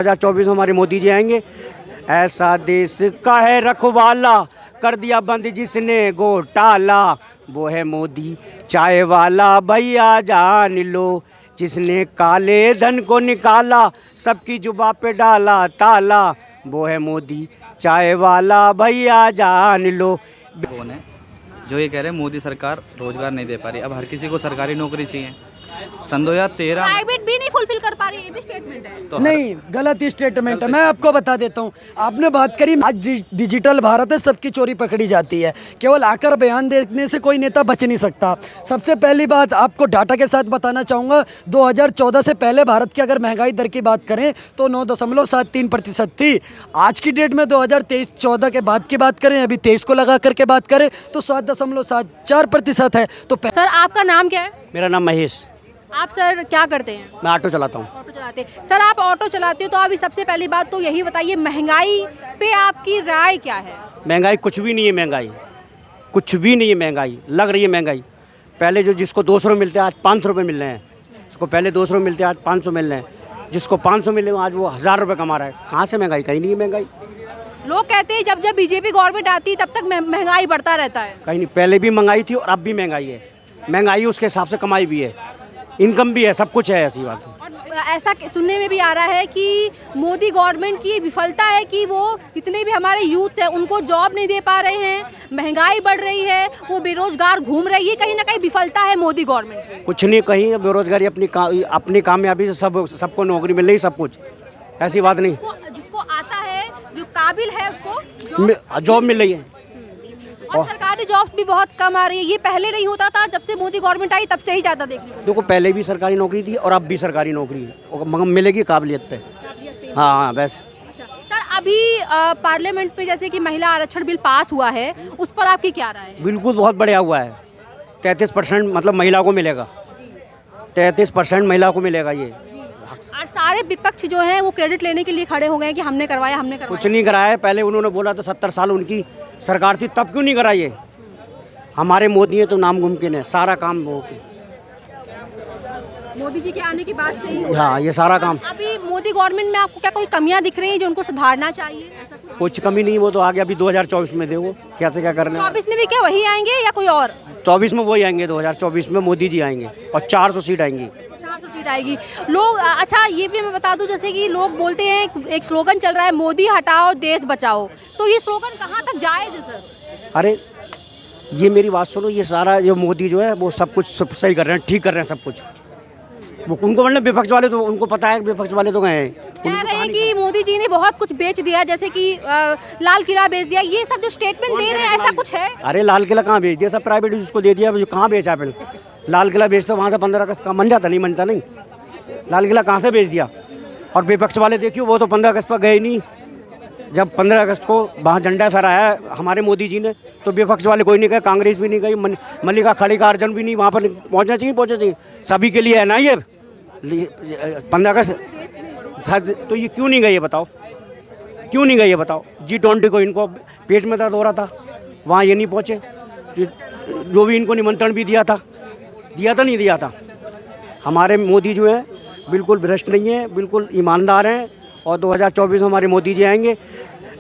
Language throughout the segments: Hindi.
2024 में हमारे मोदी जी आएंगे। ऐसा देश का है रखवाला, कर दिया बंद जिसने घोटाला, वो है मोदी चाय वाला भैया जान लो, जिसने काले धन को निकाला, सबकी जुबान पे डाला ताला, वो है मोदी चाय वाला भैया जान लो। कौन है जो ये कह रहे हैं मोदी सरकार रोजगार नहीं दे पा रही, अब हर किसी को सरकारी नौकरी चाहिए। सन 2013 प्राइवेट भी नहीं फुलफिल कर पा रही, ये भी स्टेटमेंट है। तो नहीं, गलत ही स्टेटमेंट है। मैं आपको बता देता हूँ, आपने बात करी आज डिजिटल भारत है, सबकी चोरी पकड़ी जाती है। केवल आकर बयान देने से कोई नेता बच नहीं सकता। सबसे पहली बात आपको डाटा के साथ बताना चाहूँगा, 2014 से पहले भारत की अगर महंगाई दर की बात करें तो 9.73% थी। आज की डेट में 2023-14 के बाद की बात करें, अभी 23 को लगा करके बात करें तो 7.74% है। तो सर आपका नाम क्या है? मेरा नाम महेश, आप सर क्या करते हैं? मैं ऑटो चलाता हूँ। ऑटो चलाते हैं। सर आप ऑटो चलाते हो तो अभी सबसे पहली बात तो यही बताइए, महंगाई पे आपकी राय क्या है? महंगाई कुछ भी नहीं है, महंगाई कुछ भी नहीं है। महंगाई लग रही है महंगाई। पहले जो जिसको 200 रुपये मिलते हैं आज 500 रुपये मिल रहे हैं, जिसको पहले 200 रुपये मिलते हैं आज 500 मिल रहे हैं, जिसको 500 मिले आज वो 1000 रुपये कमा रहा है। कहाँ से महंगाई? कहीं नहीं है महंगाई। लोग कहते हैं जब जब बीजेपी गवर्नमेंट आती है तब तक महंगाई बढ़ता रहता है। कहीं नहीं, पहले भी महंगाई थी और अब भी महंगाई है। महंगाई उसके हिसाब से कमाई भी है, इनकम भी है, सब कुछ है। ऐसी बात है। और ऐसा सुनने में भी आ रहा है कि मोदी गवर्नमेंट की विफलता है कि वो जितने भी हमारे यूथ है उनको जॉब नहीं दे पा रहे हैं, महंगाई बढ़ रही है, वो बेरोजगार घूम रही है। कहीं ना कहीं विफलता है मोदी गवर्नमेंट की। कुछ नहीं, कहीं बेरोजगारी अपनी कामयाबी से सबको नौकरी मिल रही, सब कुछ। ऐसी बात नहीं, जिसको आता है, जो काबिल है उसको जॉब मिल रही है। और सरकारी जॉब्स भी बहुत कम आ रही है। ये पहले नहीं होता था, जब से मोदी गवर्नमेंट आई तब से ही ज़्यादा देखने को। देखो, पहले भी सरकारी नौकरी थी और अब भी सरकारी नौकरी है, और मगर मिलेगी काबिलियत पे। हाँ बस। सर अभी पार्लियामेंट में जैसे कि महिला आरक्षण बिल पास हुआ है, उस पर आपकी क्या राय है? बिल्कुल बहुत बढ़िया हुआ है। 33% मतलब महिला को मिलेगा, 33% महिला को मिलेगा ये। और सारे विपक्ष जो हैं वो क्रेडिट लेने के लिए खड़े हो गए कि हमने करवाया, हमने करवाया। कुछ नहीं कराया है। पहले उन्होंने बोला तो 70 साल उनकी सरकार थी, तब क्यों नहीं कराई? हमारे मोदी है तो नामुमकिन है, सारा काम वो मोदी जी के आने के बाद से ही। हाँ, ये सारा काम। अभी मोदी गवर्नमेंट में आपको क्या कोई कमियां दिख रही हैं जो उनको सुधारना चाहिए? ऐसा कुछ कमी नहीं, वो तो आगे अभी 2024 में देखो कैसे क्या करना है। 24 में भी क्या वही आएंगे या कोई और? 24 में वही आएंगे, 2024 में मोदी जी आएंगे और 400 सीट आएंगी। 400 सीट आएगी। लोग अच्छा ये भी मैं बता दूं, जैसे कि लोग बोलते हैं एक स्लोगन चल रहा है, मोदी हटाओ देश बचाओ, तो ये स्लोगन कहाँ तक जायज़ है सर? अरे ये मेरी बात सुनो, ये सारा जो मोदी जो है वो सब कुछ सही कर रहे हैं, ठीक कर रहे हैं सब कुछ। वो उनको मतलब विपक्ष वाले तो उनको पता है, विपक्ष वाले तो गए हैं, कह रहे हैं कि मोदी जी ने बहुत कुछ बेच दिया, जैसे कि लाल किला बेच दिया, ये सब जो स्टेटमेंट दे रहे हैं, ऐसा कुछ है? अरे लाल किला कहाँ बेच दिया? सब प्राइवेट जिसको दे दिया, कहाँ बेचा? फिर लाल किला बेचते वहाँ से 15 अगस्त का मन जाता नहीं, मनता नहीं। लाल किला कहाँ से बेच दिया? और विपक्ष वाले देखियो, वो तो 15 अगस्त पर गए नहीं। जब 15 अगस्त को वहाँ झंडा फहराया हमारे मोदी जी ने, तो विपक्ष वाले कोई नहीं गए, कांग्रेस भी नहीं गई, मल्लिका खड़गेकर भी नहीं वहाँ पर पहुँचना चाहिए। सभी के लिए है ना ये 15 अगस्त। तो ये क्यों नहीं गए ये बताओ? क्यों नहीं गए ये बताओ? G20 को इनको पेट में दर्द हो रहा था, वहाँ ये नहीं पहुँचे। जो भी इनको निमंत्रण भी दिया था नहीं दिया था। हमारे मोदी जो है बिल्कुल भ्रष्ट नहीं है, बिल्कुल ईमानदार हैं। और 2024 में हमारे मोदी जी आएंगे।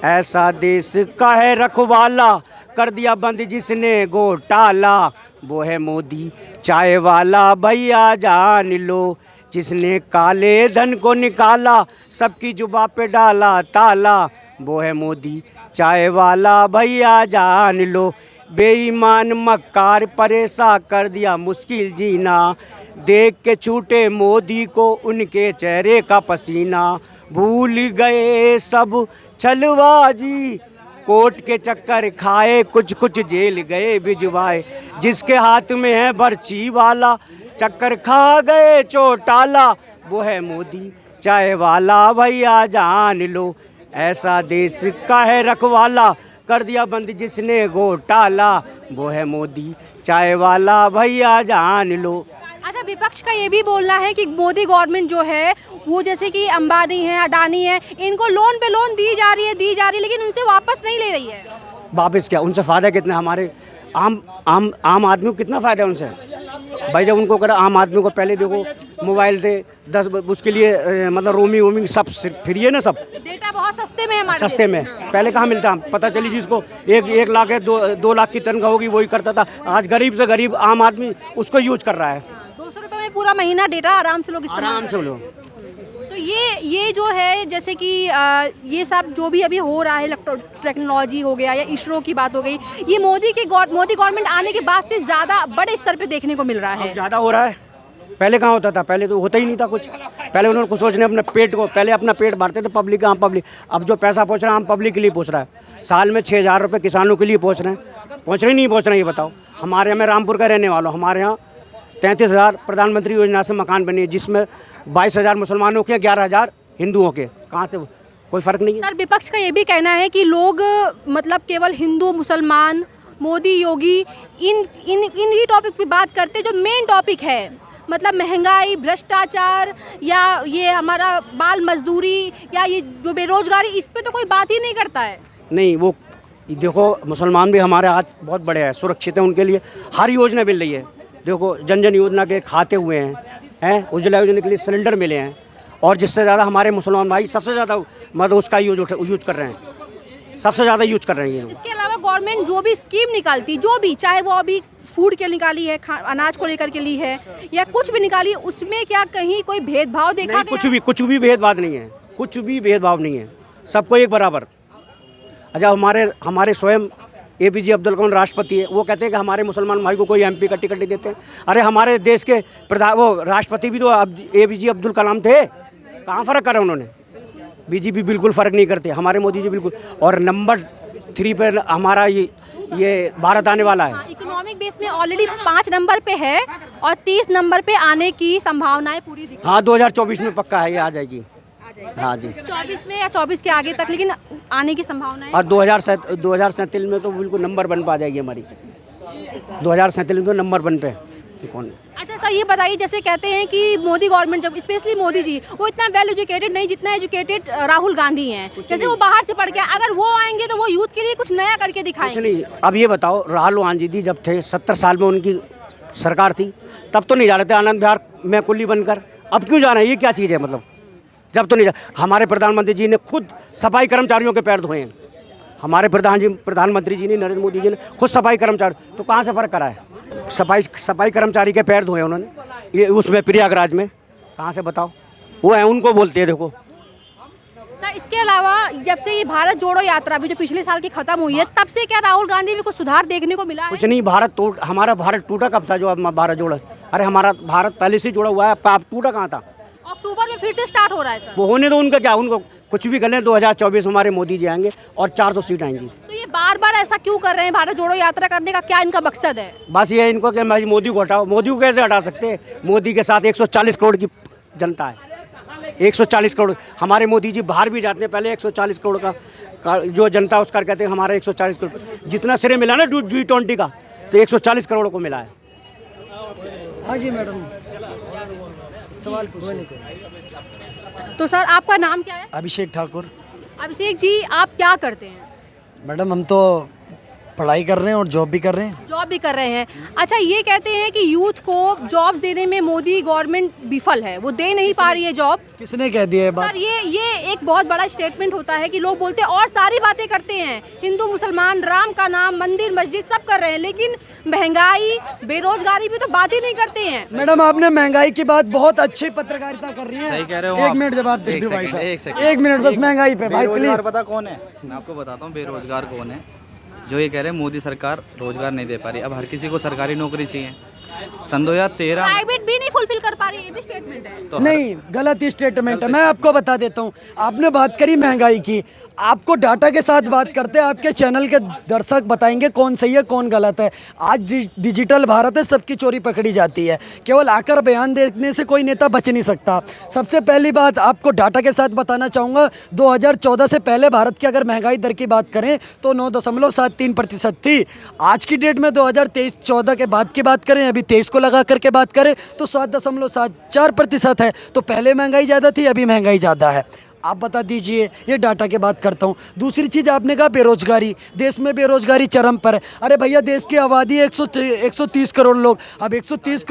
ऐसा देश का है रखवाला, कर दिया बंद जिसने घोटाला, वो है मोदी चाय वाला भैया जान लो, जिसने काले धन को निकाला, सबकी जुबान पे डाला ताला, वो है मोदी चाय वाला भैया जान लो। बेईमान मक्कार परेशान कर दिया मुश्किल जीना, देख के छूटे मोदी को उनके चेहरे का पसीना, भूल गए सब छलबाजी, कोर्ट के चक्कर खाए, कुछ कुछ जेल गए भिजवाए, जिसके हाथ में है बर्छी वाला, चक्कर खा गए चौटाला, वो है मोदी चाय वाला भैया जान लो। ऐसा देश का है रखवाला, कर दिया बंद जिसने घोटाला, वो है मोदी चाय वाला भैया जान लो। अच्छा, विपक्ष का ये भी बोलना है कि मोदी गवर्नमेंट जो है वो जैसे कि अंबानी है, अडानी है, इनको लोन पे लोन दी जा रही है, लेकिन उनसे वापस नहीं ले रही है। वापस क्या? उनसे फ़ायदा कितना? हमारे आम आदमी को कितना फ़ायदा है उनसे? भाई जब उनको करा आम आदमी को, पहले देखो मोबाइल से 10 उसके लिए मतलब रोमिंग सब फ्री है ना, सब डेटा बहुत सस्ते में है हमारे सस्ते देश में। पहले कहाँ मिलता, पता चली जिसको 1 लाख है 2 लाख की तनख्वाह होगी वही करता था। आज गरीब से गरीब आम आदमी उसको यूज कर रहा है 200 रुपये में पूरा महीना डेटा आराम से लोग इस्तेमाल आराम से लोग। तो ये जो है जैसे कि ये सब जो भी अभी हो रहा है, टेक्नोलॉजी हो गया या इसरो की बात हो गई, ये मोदी गवर्नमेंट आने के बाद से ज़्यादा बड़े स्तर पे देखने को मिल रहा है। ज़्यादा हो रहा है, पहले कहाँ होता था, पहले तो होता ही नहीं था कुछ। पहले उन्होंने कुछ सोचने अपने पेट को, पहले अपना पेट भरते थे पब्लिक, आम पब्लिक। अब जो पैसा पहुँच रहा है आम पब्लिक के लिए पहुँच रहा है। साल में 6,000 रुपये किसानों के लिए पहुँच रहे हैं, पहुँच रहे नहीं पहुँच रहे, ये बताओ। हमारे यहाँ, मैं रामपुर का रहने वाला हूँ, हमारे यहाँ 33,000 प्रधानमंत्री योजना से मकान बने, जिसमें 22,000 मुसलमानों के, 11,000 हिंदुओं के। कहाँ से कोई फ़र्क नहीं है। सर, विपक्ष का ये भी कहना है कि लोग मतलब केवल हिंदू मुसलमान, मोदी योगी इन ही टॉपिक पे बात करते, जो मेन टॉपिक है मतलब महंगाई, भ्रष्टाचार या ये हमारा बाल मजदूरी या ये जो बेरोजगारी, इस पे तो कोई बात ही नहीं करता है। नहीं, वो देखो मुसलमान भी हमारे आज बहुत बड़े हैं, सुरक्षित हैं, उनके लिए हर योजना मिल रही है। देखो जन जन योजना के खाते हुए हैं, उज्ज्वला योजना के लिए सिलेंडर मिले हैं, और जिससे ज़्यादा हमारे मुसलमान भाई सबसे ज़्यादा मतलब उसका यूज कर रहे हैं, सबसे ज़्यादा यूज कर रहे हैं। इसके अलावा गवर्नमेंट जो भी स्कीम निकालती, जो भी, चाहे वो अभी फूड के निकाली है, अनाज को लेकर के ली है या कुछ भी निकाली है, उसमें क्या कहीं कोई भेदभाव देखा नहीं, गया? कुछ भी भेदभाव नहीं है, कुछ भी भेदभाव नहीं है, सबको एक बराबर। अच्छा, हमारे स्वयं APJ अब्दुल कलाम राष्ट्रपति है, वो कहते हैं कि हमारे मुसलमान भाई को कोई MP का टिकट नहीं देते हैं। अरे हमारे देश के वो राष्ट्रपति भी तो APJ अब्दुल कलाम थे, कहाँ फ़र्क करा उन्होंने। BJP बिल्कुल फ़र्क नहीं करते, हमारे मोदी जी बिल्कुल। और नंबर 3 पर हमारा ये भारत आने वाला है। इकोनॉमिक बेस में ऑलरेडी 5 नंबर पे है और 30 नंबर पे आने की संभावनाएं पूरी दिख रही हैं। हाँ, 2024 में पक्का है, ये आ जाएगी। हाँ जी, 24 में या 24 के आगे तक, लेकिन आने की संभावना है। और 2037 में तो बिल्कुल नंबर 1 पे आ जाएगी हमारी। 2037 में तो नंबर 1 पे कौन। अच्छा सर, ये बताइए, जैसे कहते हैं कि मोदी गवर्नमेंट, जब स्पेशली मोदी जी, वो इतना वेल एजुकेटेड नहीं जितना एजुकेटेड राहुल गांधी हैं। जैसे वो बाहर से पढ़ के, अगर वो आएंगे तो वो यूथ के लिए कुछ नया करके दिखाएंगे। नहीं, अब ये बताओ, राहुल गांधी जी जब थे 70 साल में उनकी सरकार थी, तब तो नहीं जा रहे थे आनंद विहार में कुल्ली बनकर। अब क्यों जा रहे हैं, ये क्या चीज़ है मतलब? जब तो नहीं जा। हमारे प्रधानमंत्री जी ने खुद सफाई कर्मचारियों के पैर धोए हैं, हमारे प्रधानमंत्री जी ने, नरेंद्र मोदी जी ने खुद सफाई कर्मचारी, तो कहाँ से फ़र्क करा है? सफाई कर्मचारी के पैर धोए उन्होंने, ये उसमें प्रयागराज में, कहाँ से बताओ? वो है, उनको बोलते हैं। देखो सर, इसके अलावा जब से ये भारत जोड़ो यात्रा भी जो पिछले साल की खत्म हुई है, तब से क्या राहुल गांधी में कुछ सुधार देखने को मिला है? कुछ नहीं, हमारा भारत टूटा कब था जो अब भारत जोड़ा? अरे हमारा भारत पहले से जुड़ा हुआ है, अब टूटा कहाँ था? अक्टूबर में फिर से स्टार्ट हो रहा है सर। वो होने दो, उनका क्या, उनको कुछ भी कर लें। 2024 में हमारे मोदी जी आएंगे और 400 सीट आएंगी। तो ये बार बार ऐसा क्यों कर रहे हैं? भारत जोड़ो यात्रा करने का क्या इनका मकसद है? बस ये इनको कि मैं मोदी को हटाओ। मोदी को कैसे हटा सकते हैं? मोदी के साथ 140 करोड़ की जनता है, 140 करोड़। हमारे मोदी जी बाहर भी जाते हैं, पहले 140 करोड़ का जो जनता उसका कहते हैं हमारा 140 करोड़। जितना श्रेय मिला ना G20 का, से 140 करोड़ को मिला है। हाँ जी मैडम, सवाल पूछो। तो सर, आपका नाम क्या है? अभिषेक ठाकुर। अभिषेक जी, आप क्या करते हैं? मैडम, हम तो पढ़ाई कर रहे हैं और जॉब भी कर रहे हैं। जॉब भी कर रहे हैं। अच्छा, ये कहते हैं कि यूथ को जॉब देने में मोदी गवर्नमेंट विफल है, वो दे नहीं पा रही है जॉब। किसने कह दिया है बात? सर, ये एक बहुत बड़ा स्टेटमेंट होता है कि लोग बोलते हैं और सारी बातें करते हैं, हिंदू मुसलमान, राम का नाम, मंदिर मस्जिद सब कर रहे हैं, लेकिन महंगाई, बेरोजगारी भी तो बात ही नहीं करते हैं। मैडम, आपने महंगाई की बात बहुत अच्छी पत्रकारिता कर रही है। सही कह रहे हो एक आप। मिनट जवाब दे एक दो भाई सेकंड, एक साहब, सेकंड। एक मिनट बस महंगाई पे भाई बेरोजगार प्लीज। पता कौन है? मैं आपको बताता हूँ बेरोजगार कौन है। जो ये कह रहे हैं मोदी सरकार रोजगार नहीं दे पा रही, अब हर किसी को सरकारी नौकरी चाहिए। सन 2013 प्राइवेट भी नहीं फुलफिल कर पा रही, ये भी स्टेटमेंट है। तो नहीं, गलत ही स्टेटमेंट है। मैं आपको बता देता हूँ, आपने बात करी महंगाई की, आपको डाटा के साथ बात करते हैं, आपके चैनल के दर्शक बताएंगे कौन सही है कौन गलत है। आज डिजिटल भारत है, सबकी चोरी पकड़ी जाती है, केवल आकर बयान देने से कोई नेता बच नहीं सकता। सबसे पहली बात आपको डाटा के साथ बताना चाहूँगा, 2014 से पहले भारत की अगर महंगाई दर की बात करें तो 9.73% थी। आज की डेट में 2023-14 के बाद की बात करें, अभी 23 को लगा करके बात करें तो 7.74% है। तो पहले महंगाई ज़्यादा थी, अभी महंगाई ज़्यादा है। आप बता दीजिए, ये डाटा की बात करता हूँ। दूसरी चीज़ आपने कहा बेरोजगारी, देश में बेरोजगारी चरम पर है। अरे भैया देश की आबादी है 130 करोड़ लोग, अब 130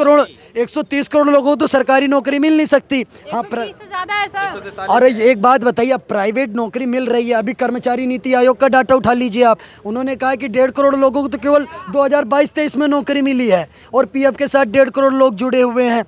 करोड़ लोगों को तो सरकारी नौकरी मिल नहीं सकती। हाँ, 130 से ज़्यादा है सर। और एक बात बताइए, अब प्राइवेट नौकरी मिल रही है, अभी कर्मचारी नीति आयोग का डाटा उठा लीजिए आप, उन्होंने कहा कि 1.5 करोड़ लोगों को तो केवल 2022-23 में नौकरी मिली है, और पीएफ के साथ 1.5 करोड़ लोग जुड़े हुए हैं।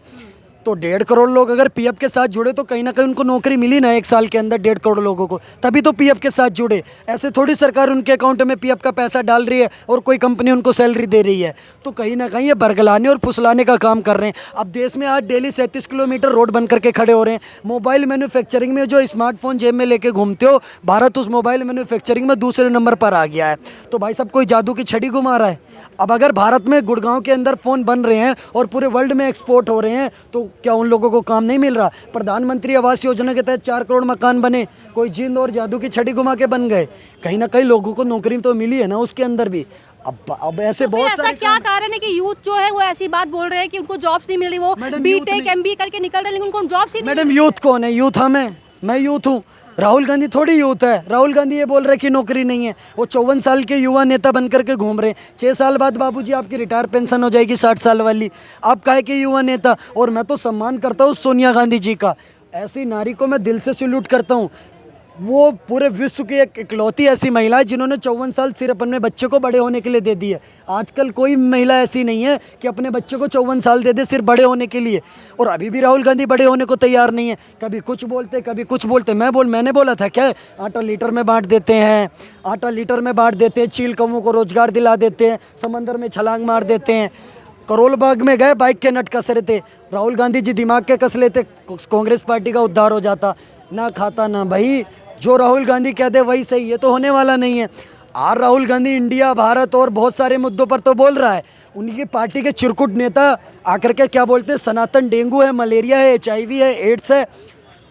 तो 1.5 करोड़ लोग अगर पीएफ के साथ जुड़े तो कहीं ना कहीं उनको नौकरी मिली ना 1 साल के अंदर 1.5 करोड़ लोगों को, तभी तो पीएफ के साथ जुड़े। ऐसे थोड़ी सरकार उनके अकाउंट में पीएफ का पैसा डाल रही है और कोई कंपनी उनको सैलरी दे रही है। तो कहीं ना कहीं ये बरगलाने और फुसलाने का काम कर रहे हैं। अब देश में आज डेली 37 किलोमीटर रोड बन करके खड़े हो रहे हैं। मोबाइल मैन्युफैक्चरिंग में जो स्मार्टफोन जेब में लेके घूमते हो, भारत उस मोबाइल मैन्युफैक्चरिंग में दूसरे नंबर पर आ गया है। तो भाई साहब कोई जादू की छड़ी घुमा रहा है। अब अगर भारत में गुड़गांव के अंदर फ़ोन बन रहे हैं और पूरे वर्ल्ड में एक्सपोर्ट हो रहे हैं, तो क्या उन लोगों को काम नहीं मिल रहा? प्रधानमंत्री आवास योजना के तहत 4 करोड़ मकान बने, कोई जिंद और जादू की छड़ी घुमा के बन गए? कहीं ना कहीं लोगों को नौकरी तो मिली है ना उसके अंदर भी। अब ऐसे तो बहुत ऐसा सारे क्या कारण है कि यूथ जो है वो ऐसी बात बोल रहे हैं कि उनको जॉब्स नहीं मिल रही, वो मैडम, बीटेक एमबीए करके निकल रहे हैं लेकिन उनको जॉब्स ही नहीं मैडम यूथ कौन है? यूथ मैं यूथ हूँ। राहुल गांधी थोड़ी यूथ है। राहुल गांधी ये बोल रहे कि नौकरी नहीं है, वो 54 साल के युवा नेता बन करके घूम रहे हैं। 6 साल बाद बाबूजी आपकी रिटायर पेंशन हो जाएगी 60 साल वाली, आप काहे के युवा नेता? और मैं तो सम्मान करता हूँ सोनिया गांधी जी का, ऐसी नारी को मैं दिल से सैल्यूट करता हूँ। वो पूरे विश्व की एक इकलौती ऐसी महिला है जिन्होंने 54 साल सिर्फ अपने बच्चे को बड़े होने के लिए दे दी है। आजकल कोई महिला ऐसी नहीं है कि अपने बच्चे को 54 साल दे दे सिर्फ बड़े होने के लिए। और अभी भी राहुल गांधी बड़े होने को तैयार नहीं है। कभी कुछ बोलते कभी कुछ बोलते। मैंने बोला था क्या, आटा लीटर में बांट देते हैं, आटा लीटर में बांट देते हैं, चील कौवों को रोजगार दिला देते हैं, समंदर में छलांग मार देते हैं। करोल बाग में गए, बाइक के नट कस रहे थे, राहुल गांधी जी दिमाग के कस लेते, कांग्रेस पार्टी का उद्धार हो जाता। ना खाता ना भाई, जो राहुल गांधी कहते वही सही, ये तो होने वाला नहीं है। आर राहुल गांधी इंडिया, भारत और बहुत सारे मुद्दों पर तो बोल रहा है। उनकी पार्टी के चिरकुट नेता आकर के क्या बोलते हैं, सनातन डेंगू है, मलेरिया है, HIV है, एड्स है,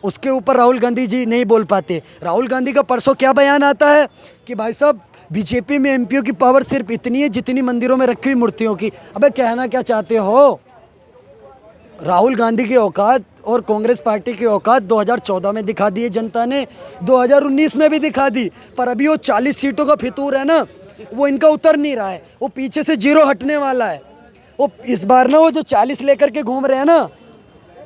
उसके ऊपर राहुल गांधी जी नहीं बोल पाते। राहुल गांधी का परसों क्या बयान आता है कि भाई साहब बीजेपी में MPO की पावर सिर्फ इतनी है जितनी मंदिरों में रखी हुई मूर्तियों की। अबे कहना क्या चाहते हो? राहुल गांधी की औकात और कांग्रेस पार्टी की औकात 2014 में दिखा दी है जनता ने, 2019 में भी दिखा दी, पर अभी वो 40 सीटों का फितूर है ना, वो इनका उतर नहीं रहा है। वो पीछे से 0 हटने वाला है। वो इस बार ना वो जो 40 लेकर के घूम रहे हैं ना,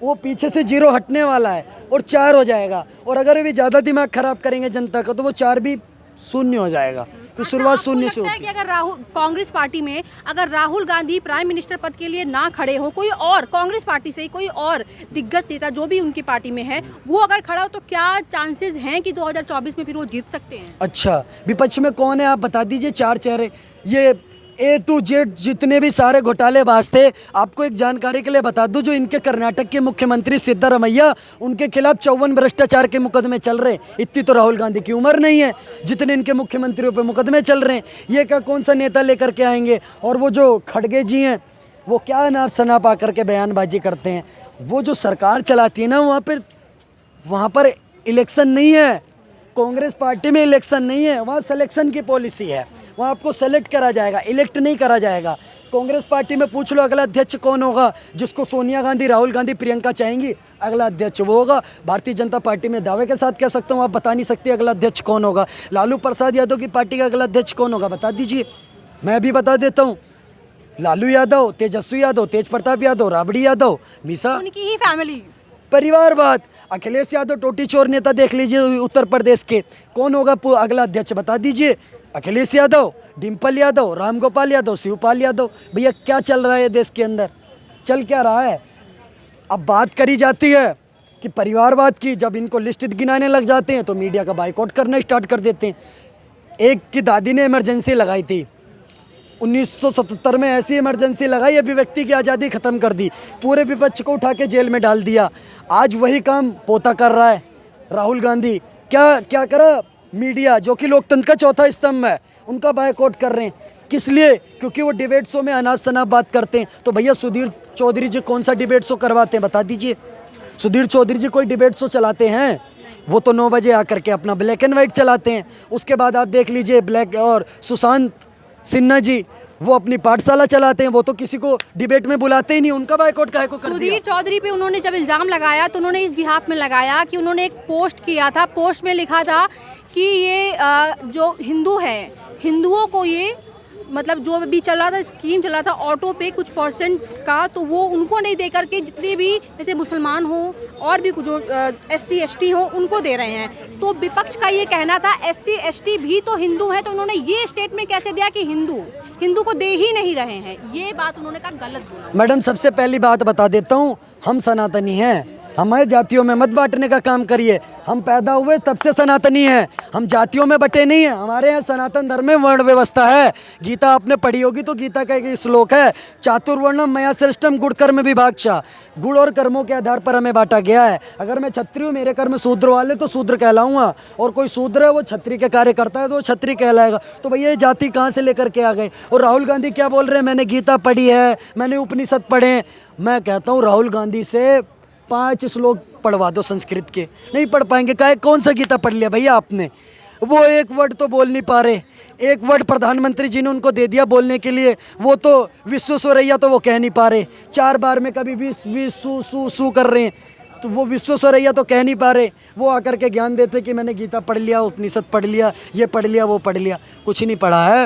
वो पीछे से 0 हटने वाला है और 4 हो जाएगा। और अगर अभी ज़्यादा दिमाग खराब करेंगे जनता का तो वो 4 भी शून्य हो जाएगा। तो शुरुआत शून्य से होती है। कि अगर कांग्रेस पार्टी में अगर राहुल गांधी प्राइम मिनिस्टर पद के लिए ना खड़े हो, कोई और कांग्रेस पार्टी से कोई और दिग्गज नेता जो भी उनकी पार्टी में है वो अगर खड़ा हो, तो क्या चांसेस हैं कि 2024 में फिर वो जीत सकते हैं? अच्छा, विपक्ष में कौन है आप बता दीजिए? 4 चेहरे, ये A to Z जितने भी सारे घोटालेबाज थे। आपको एक जानकारी के लिए बता दूं, जो इनके कर्नाटक के मुख्यमंत्री सिद्धारमैया, उनके खिलाफ 54 भ्रष्टाचार के मुकदमे चल रहे हैं। इतनी तो राहुल गांधी की उम्र नहीं है जितने इनके मुख्यमंत्रियों पे मुकदमे चल रहे हैं। ये क्या कौन सा नेता लेकर के आएंगे? और वो जो खड़गे जी हैं, वो क्या नाप शनाप आकर के बयानबाजी करते हैं। वो जो सरकार चलाती है ना, वहाँ पर इलेक्शन नहीं है। कांग्रेस पार्टी में इलेक्शन नहीं है, वहाँ सिलेक्शन की पॉलिसी है। वहाँ आपको सेलेक्ट करा जाएगा, इलेक्ट नहीं करा जाएगा। कांग्रेस पार्टी में पूछ लो अगला अध्यक्ष कौन होगा, जिसको सोनिया गांधी, राहुल गांधी, प्रियंका चाहेंगी, अगला अध्यक्ष वो होगा। भारतीय जनता पार्टी में दावे के साथ कह सकता हूँ, आप बता नहीं सकते अगला अध्यक्ष कौन होगा। लालू प्रसाद यादव की पार्टी का अगला अध्यक्ष कौन होगा, बता दीजिए। मैं भी बता देता हूँ, लालू यादव, तेजस्वी यादव, तेज प्रताप यादव, राबड़ी यादव, मीसा, उनकी ही फैमिली, परिवारवाद। अखिलेश यादव टोटी चोर नेता देख लीजिए उत्तर प्रदेश के, कौन होगा अगला अध्यक्ष बता दीजिए। अखिलेश यादव, डिम्पल यादव, रामगोपाल यादव, शिवपाल यादव। भैया क्या चल रहा है देश के अंदर? चल क्या रहा है? अब बात करी जाती है कि परिवारवाद की, जब इनको लिस्ट गिनाने लग जाते हैं तो मीडिया का बाइकआउट करना स्टार्ट कर देते हैं। एक की दादी ने इमरजेंसी लगाई थी 1977 में, ऐसी इमरजेंसी लगाई, अभिव्यक्ति की आज़ादी ख़त्म कर दी, पूरे विपक्ष को उठा के जेल में डाल दिया। आज वही काम पोता कर रहा है राहुल गांधी। क्या करा? मीडिया, जो कि लोकतंत्र का चौथा स्तंभ है, उनका बायकॉट कर रहे हैं। किस लिए? क्योंकि वो डिबेट शो में अनाप शनाप बात करते हैं। तो भैया सुधीर चौधरी जी कौन सा डिबेट शो करवाते हैं, बता दीजिए। सुधीर चौधरी जी कोई डिबेट शो चलाते हैं? वो तो 9 बजे आकर के अपना ब्लैक एंड वाइट चलाते हैं। उसके बाद आप देख लीजिए ब्लैक और सुशांत सिन्हा जी, वो अपनी पाठशाला चलाते हैं, वो तो किसी को डिबेट में बुलाते ही नहीं, उनका बाइकआउट काहे को कर दिया? सुधीर चौधरी पे उन्होंने जब इल्ज़ाम लगाया तो उन्होंने इस बिहाफ में लगाया कि उन्होंने एक पोस्ट किया था, पोस्ट में लिखा था कि ये जो हिंदू है, हिंदुओं को ये मतलब जो भी चल रहा था, स्कीम चल रहा था ऑटो पे कुछ परसेंट का, तो वो उनको नहीं दे करके जितने भी जैसे मुसलमान हो और भी जो SC ST हो उनको दे रहे हैं। तो विपक्ष का ये कहना था SC ST भी तो हिंदू हैं, तो उन्होंने ये स्टेटमेंट कैसे दिया कि हिंदू को दे ही नहीं रहे हैं, ये बात उन्होंने कहा गलत बोला। मैडम सबसे पहली बात बता देता हूँ, हम सनातनी हैं, हमारे जातियों में मत बांटने का काम करिए। हम पैदा हुए तब से सनातनी हैं, हम जातियों में बटे नहीं हैं। हमारे यहाँ सनातन धर्म में वर्ण व्यवस्था है। गीता आपने पढ़ी होगी तो गीता का एक श्लोक है, चातुर्वर्णम मया श्रेष्ठम गुण कर्म विभागशः। गुण और कर्मों के आधार पर हमें बांटा गया है। अगर मैं क्षत्रिय हूँ, मेरे कर्म शूद्र वाले, तो शूद्र कहलाऊंगा, और कोई शूद्र है वो क्षत्रिय के कार्य करता है तो वो क्षत्रिय कहलाएगा। तो भैया ये जाति कहाँ से लेकर के आ गए? और राहुल गांधी क्या बोल रहे हैं, मैंने गीता पढ़ी है, मैंने उपनिषद पढ़े हैं। मैं कहता हूँ राहुल गांधी से 5 श्लोक पढ़वा दो संस्कृत के, नहीं पढ़ पाएंगे। काहे, कौन सा गीता पढ़ लिया भैया आपने? वो एक वर्ड तो बोल नहीं पा रहे, एक वर्ड प्रधानमंत्री जी ने उनको दे दिया बोलने के लिए, वो तो विश्वेश्वरैया तो वो कह नहीं पा रहे। 4 बार में कभी विश्व सू कर रहे हैं, तो वो विश्वेश्वरैया तो कह नहीं पा रहे। वो आकर के ज्ञान देते कि मैंने गीता पढ़ लिया, उपनिषद पढ़ लिया, ये पढ़ लिया, वो पढ़ लिया, कुछ नहीं पढ़ा है।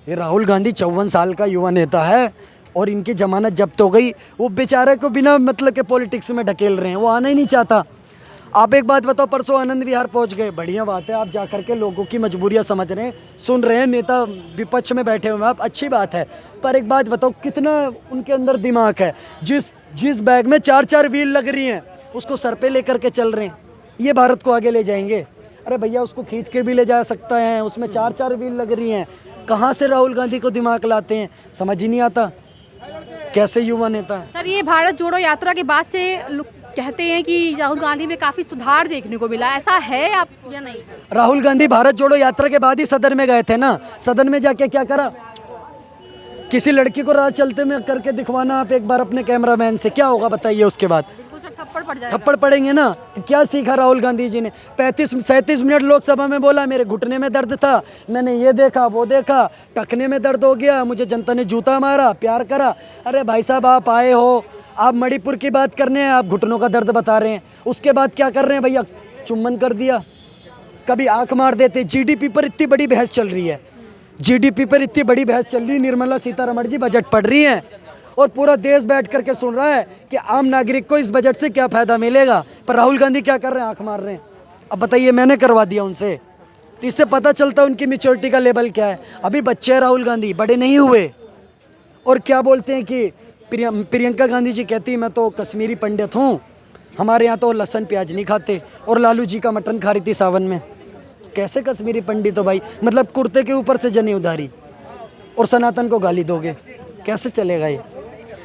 ये राहुल गांधी 54 साल का युवा नेता है और इनकी जमानत जब्त हो गई। वो बेचारे को बिना मतलब के पॉलिटिक्स में ढकेल रहे हैं, वो आना ही नहीं चाहता। आप एक बात बताओ, परसों आनंद विहार पहुंच गए, बढ़िया बात है, आप जा कर के लोगों की मजबूरियां समझ रहे हैं, सुन रहे हैं, नेता विपक्ष में बैठे हुए हैं आप, अच्छी बात है। पर एक बात बताओ, कितना उनके अंदर दिमाग है? जिस बैग में 4-4 व्हील लग रही हैं उसको सर पे लेकर के चल रहे हैं, ये भारत को आगे ले जाएंगे? अरे भैया उसको खींच के भी ले जा सकता है, उसमें 4-4 व्हील लग रही हैं। कहाँ से राहुल गांधी को दिमाग लाते हैं, समझ ही नहीं आता। कैसे युवा नेता है सर? ये भारत जोड़ो यात्रा के बाद से कहते हैं कि राहुल गांधी में काफ़ी सुधार देखने को मिला, ऐसा है आप या नहीं सर? राहुल गांधी भारत जोड़ो यात्रा के बाद ही सदन में गए थे ना। सदन में जाके क्या करा? किसी लड़की को राह चलते में करके दिखवाना आप एक बार अपने कैमरामैन से, क्या होगा बताइए? उसके बाद थप्पड़ पड़ जाएगा। थप्पड़ पड़ेंगे ना। तो क्या सीखा राहुल गांधी जी ने? 35-37 मिनट लोकसभा में बोला, मेरे घुटने में दर्द था, मैंने ये देखा वो देखा, टखने में दर्द हो गया, मुझे जनता ने जूता मारा, प्यार करा। अरे भाई साहब, आप आए हो, आप मणिपुर की बात करने हैं, आप घुटनों का दर्द बता रहे हैं। उसके बाद क्या कर रहे हैं भैया? चुम्बन कर दिया, कभी आंख मार देते। GDP पर इतनी बड़ी बहस चल रही है, GDP पर इतनी बड़ी बहस चल रही है, निर्मला सीतारमण जी बजट पढ़ रही हैं और पूरा देश बैठ करके सुन रहा है कि आम नागरिक को इस बजट से क्या फ़ायदा मिलेगा। पर राहुल गांधी क्या कर रहे हैं? आंख मार रहे हैं। अब बताइए, मैंने करवा दिया उनसे, तो इससे पता चलता है उनकी मैच्योरिटी का लेवल क्या है। अभी बच्चे हैं राहुल गांधी, बड़े नहीं हुए। और क्या बोलते हैं कि प्रियंका गांधी जी कहती है मैं तो कश्मीरी पंडित हूँ, हमारे यहाँ तो लहसुन प्याज नहीं खाते, और लालू जी का मटन खा रही थी सावन में। कैसे कश्मीरी पंडित हो भाई? मतलब कुर्ते के ऊपर से जनी उधारी, और सनातन को गाली दोगे, कैसे चलेगा ये?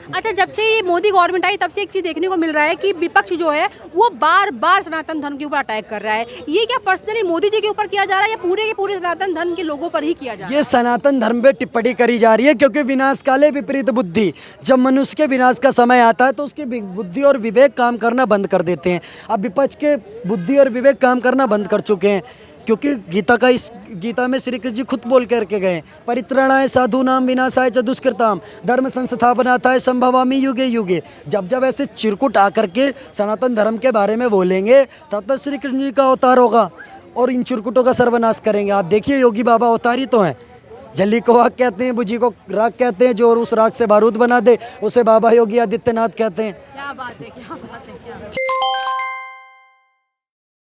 अच्छा, जब से ये मोदी गवर्नमेंट आई तब से एक चीज़ देखने को मिल रहा है कि विपक्ष जो है वो बार बार सनातन धर्म के ऊपर अटैक कर रहा है। ये क्या पर्सनली मोदी जी के ऊपर किया जा रहा है या पूरे के पूरे सनातन धर्म के लोगों पर ही किया जा रहा है? ये सनातन धर्म पे टिप्पणी करी जा रही है क्योंकि विनाश काले विपरीत बुद्धि। जब मनुष्य के विनाश का समय आता है तो उसकी बुद्धि और विवेक काम करना बंद कर देते हैं। अब विपक्ष के बुद्धि और विवेक काम करना बंद कर चुके हैं, क्योंकि गीता में श्री कृष्ण जी खुद बोल करके गए, परित्राणाय साधूनाम विनाशाय च दुष्कृताम धर्म संस्थापनार्थाय संभवामि युगे युगे। जब जब ऐसे चिरकुट आकर के सनातन धर्म के बारे में बोलेंगे तब तक श्री कृष्ण जी का अवतार होगा और इन चिरकुटों का सर्वनाश करेंगे। आप देखिए, योगी बाबा अवतारी तो हैं। जल्ली को आग कहते हैं, बुझी को राग कहते हैं, जो उस राग से बारूद बना दे उसे बाबा योगी आदित्यनाथ कहते हैं। क्या बात है, क्या बात है।